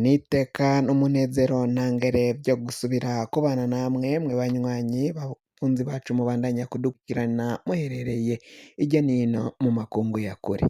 n'iteka n'umunezero ntangere vyo gusubira kubana namwe mwe banywanyi bakunzi bacu mubandanya kudukurikirana muherereye irya nino mu makungu ya kure.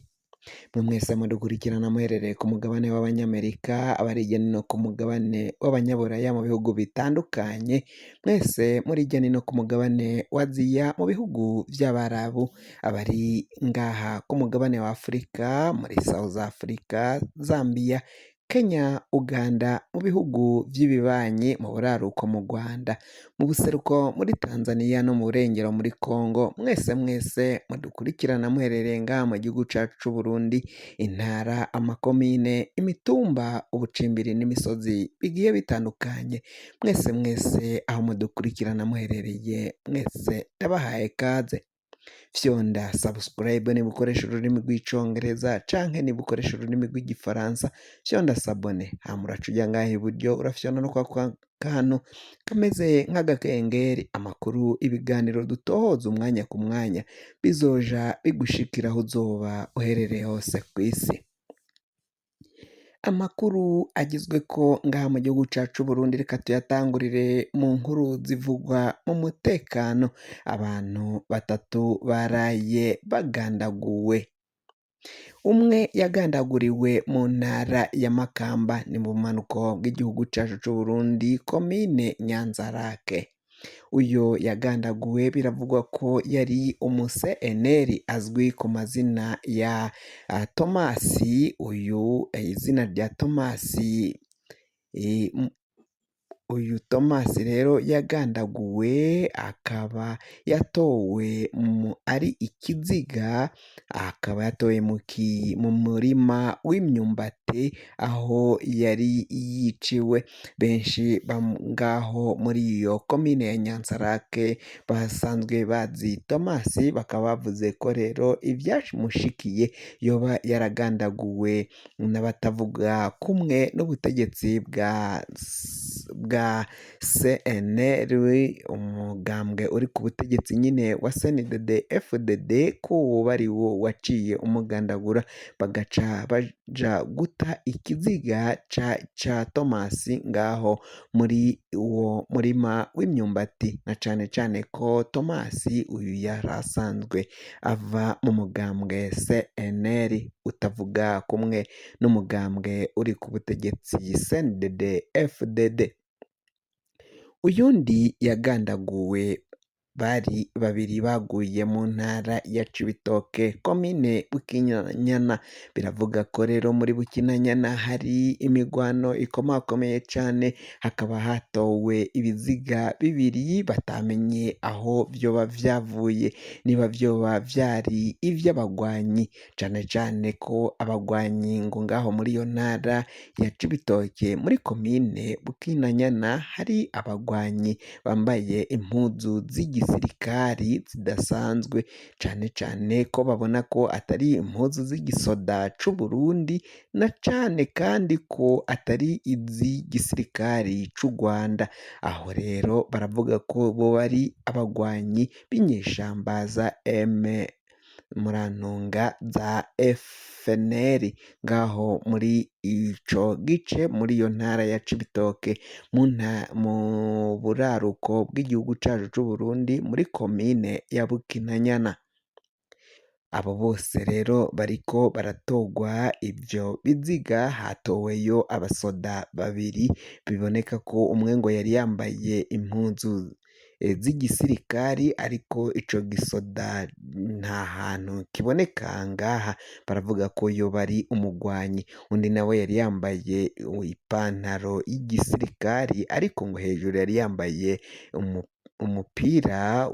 Mwe mwese mudukurikirana muherereye ku mugabane w'abanyamerika, abari irya nino ku mugabane w'abanyaburaya mu bihugu bitandukanye, mwese muri irya nino ku mugabane wa Aziya mu bihugu vy'Abarabu, abari ngaha ku mugabane wa Afurika muri South Africa, Zambia, Kenya, Uganda, mu bihugu vy'ibibanyi mu buraruko mu Rwanda, mu buseruko muri Tanzania no mu burengero muri Congo, mwese mudukurikirana muherereye ngaha mu gihugu cacu c'Uburundi, intara, amakomine, imitumba, ubucimbiri n'imisozi bigiye bitandukanye, mwese aho mudukurikirana muherereye mwese ndabahaye kaze. Fyonda subscribe niba ukoresha ururimi rw'icongereza canke niba ukoresha ururimi rw'igifaransa, fyonda sabone hama uraca uja ngaha iburyo urafyonda no kwa kantu kameze nk'agakengeri, amakuru ibiganiro dutohoza umwanya ku mwanya bizoja bigushikira aho uzoba uherereye hose kw'isi. Amakuru agizweko ngaha mu gihugu cacu c'Uburundi reka tuyatangurire mu nkuru zivugwa mu mutekano. Abantu batatu baraye bagandaguwe. Umwe yagandaguriwe mu ntara ya Makamba ni mu bumanuko bw'igihugu cacu c'Uburundi, komine Nyanzarake. Uyo yagandaguwe biravugwa ko yari umuseneri azwi ku mazina ya Tomasi. Uyu izina rya Tomasi, uyu Tomasi rero yagandaguwe akaba yatowe ari ikiziga, akaba yatowe mu murima w'imyumbati aho yari yiciwe. Benshi ngaho muri iyo komine ya Nyanzarake basanzwe bazi Tomasi, bakaba bavuze ko rero ivyamushikiye yoba yaragandaguwe n'abatavuga kumwe n'ubutegetsi bwa CNL, umugambwe uri ku butegetsi nyine wa CNDD-FDD, ko woba ari wo waciye umugandagura, bagaca baja guta ikiziga ca Tomasi ngaho muri uwo murima w'imyumbati, na cane cane ko Tomasi uyu yari asanzwe ava mu mugambwe CNL utavuga kumwe n'umugambwe uri ku butegetsi CNDD-FDD. Uyundi yagandaguwe bari babiri baguye mu ntara ya Cibitoke, komine Bukinanyana. Biravuga ko rero muri Bukinanyana hari imigwano ikomakomeye cane, hakaba hatowe ibiziga bibiri batamenye aho vyoba vyavuye, niba vyoba vyari ivy'abagwanyi, cane cane ko abagwanyi ngo ngaho muri iyo ntara ya Cibitoke muri komine Bukinanyana hari abagwanyi bambaye impuzu z'igisirikari zidasanzwe, cane cane ko babona ko atari impuzu z'igisoda c'Uburundi, na cane kandi ko atari iz'igisirikari c'u Rwanda. Aho rero baravuga ko boba ari abagwanyi b'inyeshamba za Murantunga za FNL ngaho muri ico gice, muri iyo ntara ya Cibitoke mu buraruko bw'igihugu cacu c'Uburundi muri komine ya Bukinanyana. Abo bose rero bariko baratogwa ivyo biziga, hatoweyo abasoda babiri, biboneka ko umwe ngo yari yambaye impuzu z'igisirikari, ariko ico gisoda nta hantu kiboneka ngaha, baravuga ko yoba ari umugwanyi. Undi nawe yari yambaye ipantaro y'igisirikari, ariko ngo hejuru yari yambaye umupira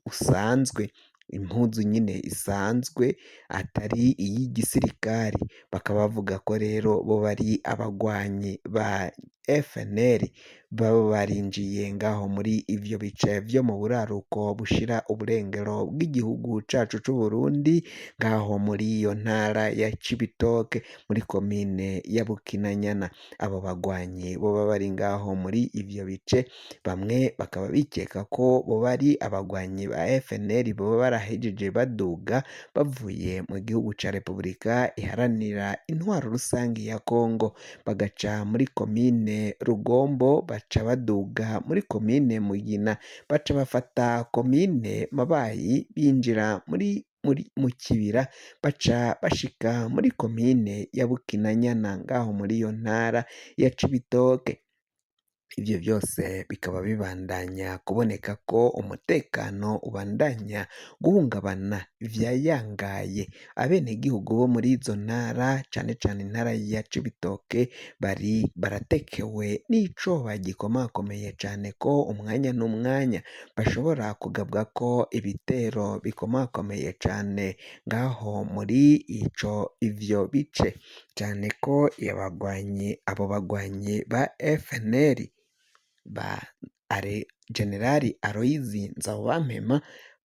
usanzwe, impuzu nyine isanzwe atari iy'igisirikari. Bakaba bavuga ko rero bo bari abagwanyi ba FNL baba barinjiye ngaho muri ivyo bice vyo mu buraruko bushira uburengero bw'igihugu cacu c'Uburundi, ngaho muri iyo ntara ya Cibitoke muri komine ya Bukinanyana. Abo bagwanyi boba bari ngaho muri ivyo bice, bamwe bakaba bikeka ko boba ari abagwanyi ba FNL boba barahejeje baduga bavuye mu gihugu ca Repubulika iharanira intwaro rusangi ya Kongo, bagaca muri komine Rugombo, baca baduga muri komine Mugina, baca bafata komine Mabayi, binjira mu kibira, baca bashika muri komine ya Bukinanyana ngaho muri iyo ntara ya Cibitoke. Ivyo vyose bikaba bibandanya kuboneka ko umutekano ubandanya guhungabana vyayangaye. Abenegihugu bo muri izo ntara, cane cane intara ya Cibitoke, baratekewe n'icoba gikomakomeye cane ko umwanya n'umwanya bashobora kugabwako ibitero bikomakomeye cane ngaho muri ivyo bice, cane ko abo bagwanyi ba FNL ba Generali Aloyizi Nzabamwema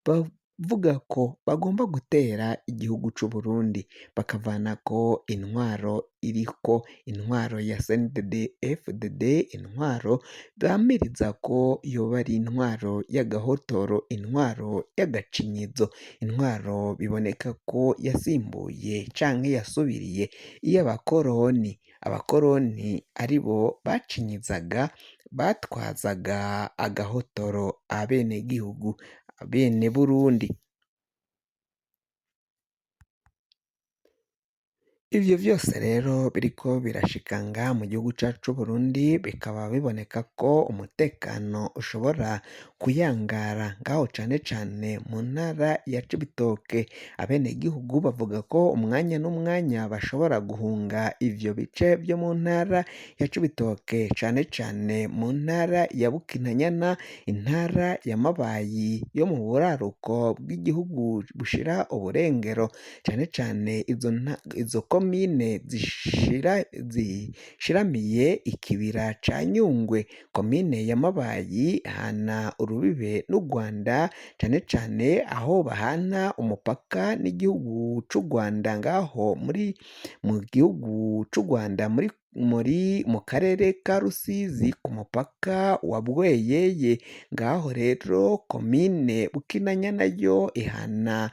bavuga ko bagomba gutera igihugu c'Uburundi, bakavanako intwaro iriko intwaro ya CNDD-FDD, intwaro bamiriza ko yoba ari intwaro y'agahotoro, intwaro y'agacinyizo, intwaro biboneka ko yasimbuye canke yasubiriye iy'abakoroni. Abakoroni aribo bacinyizaga, batwazaga agahotoro abenegihugu, bene Burundi. Ivyo vyose rero biriko birashika ngaha mu gihugu cacu c'Uburundi, bikaba biboneka ko umutekano ushobora kuyangara ngaho cane cane mu ntara ya Cibitoke. Abenegihugu bavuga ko umwanya n'umwanya bashobora guhunga ivyo bice vyo mu ntara ya Cibitoke, cane cane mu ntara ya Bukinanyana, intara ya Mabayi yo mu buraruko bw'igihugu bushira uburengero, cane cane izo komine zishiramiye ikibira ca Nyungwe. Komine ya Mabayi ihana urubibe n'u Rwanda, cane cane aho bahana umupaka n'igihugu c'u Rwanda, ngaho mu gihugu c'u Rwanda mu karere ka Rusizi ku mupaka wa Bweyeye. Ngaho rero komine Bukinanyana yo ihana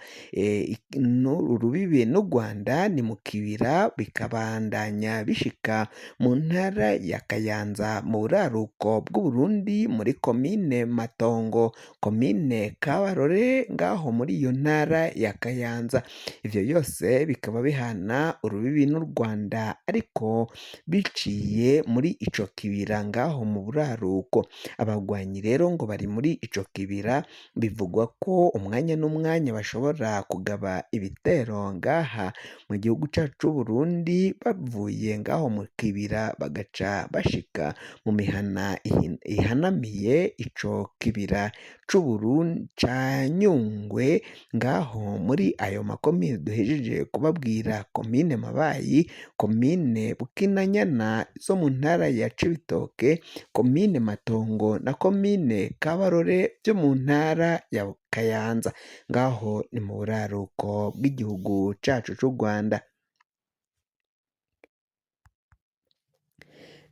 urubibe n'u Rwanda, ni mu kibira, bikabandanya bishika mu ntara ya Kayanza mu buraruko bw'Uburundi, muri komine Matongo, komine Kabarore, ngaho muri iyo ntara ya Kayanza. Ivyo byose bikaba bihana urubibi n'u Rwanda, ariko biciye muri ico kibira ngaho mu buraruko. Abagwanyi rero ngo bari muri ico kibira, bivugwa ko umwanya n'umwanya bashobora kugaba ibitero ngaha mu gihugu cacu c'Uburundi, bavuye ngaho mu kibira bagaca bashika mu mihana ihanamiye ico kibira c'Uburundi ca Nyungwe, ngaho muri ayo makomine duhejeje kubabwira: komine Mabayi, komine Bukinanyana zo mu ntara ya Cibitoke, komine Matongo na komine Kabarore vyo mu ntara ya Kayanza, ngaho ni mu buraruko bw'igihugu cacu c'u Rwanda.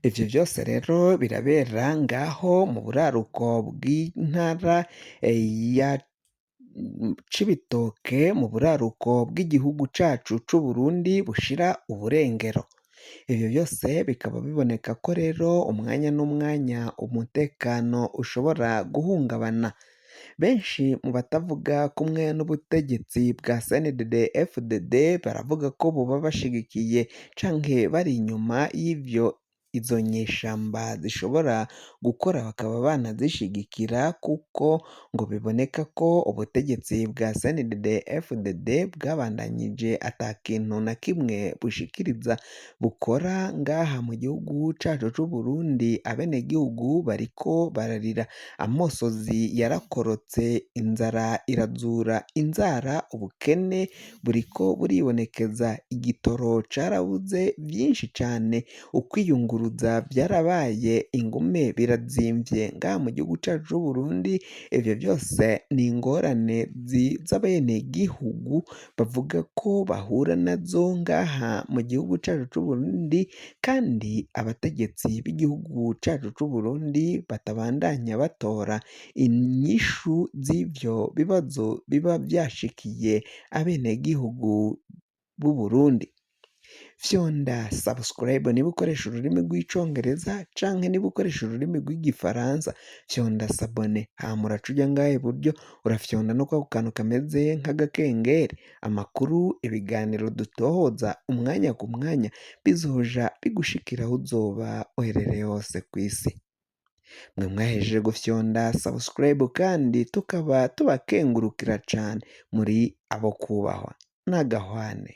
Ivyo vyose rero birabera ngaho mu buraruko bw'intara ya Cibitoke, mu buraruko bw'igihugu cacu c'Uburundi bushira uburengero. Ivyo vyose bikaba biboneka ko rero umwanya n'umwanya umutekano ushobora guhungabana. Benshi mu batavuga kumwe n'ubutegetsi bwa CNDD-FDD baravuga ko boba bashigikiye canke bari inyuma y'ivyo izo nyeshamba zishobora gukora, bakaba banazishigikira, kuko ngo biboneka ko ubutegetsi bwa CNDD-FDD bwabandanyije ata kintu na kimwe bushikiriza bukora ngaha mu gihugu cacu c'Uburundi. Abenegihugu bariko bararira, amosozi yarakorotse, inzara irazura inzara, ubukene buriko buribonekeza, igitoro carabuze, vyinshi cane, ukwiyungura kwiyunguruza byarabaye ingume birazimvye ngaha mu gihugu cacu c'Uburundi, ivyo byose ni ingorane z'abenegihugu bavuga ko bahura nazo ngaha mu gihugu cacu c'Uburundi, kandi abategetsi b'igihugu cacu c'Uburundi batabandanya batora inyishu z'ivyo bibazo biba vyashikiye abenegihugu b'u Burundi. Fyonda subscribe niba ukoresha ururimi rw'icongereza canke niba ukoresha ururimi rw'igifaransa, fyonda sabone hama uraca uja ngaha iburyo urafyonda no kwako kantu kameze nk'agakengeri, amakuru, ibiganiro dutohoza umwanya ku mwanya bizoja bigushikira aho uzoba uherereye hose kw'isi. Mwe mwahejeje gufyonda subscribe kandi tukaba tubakengurukira cane, muri abo kubahwa n'agahwane.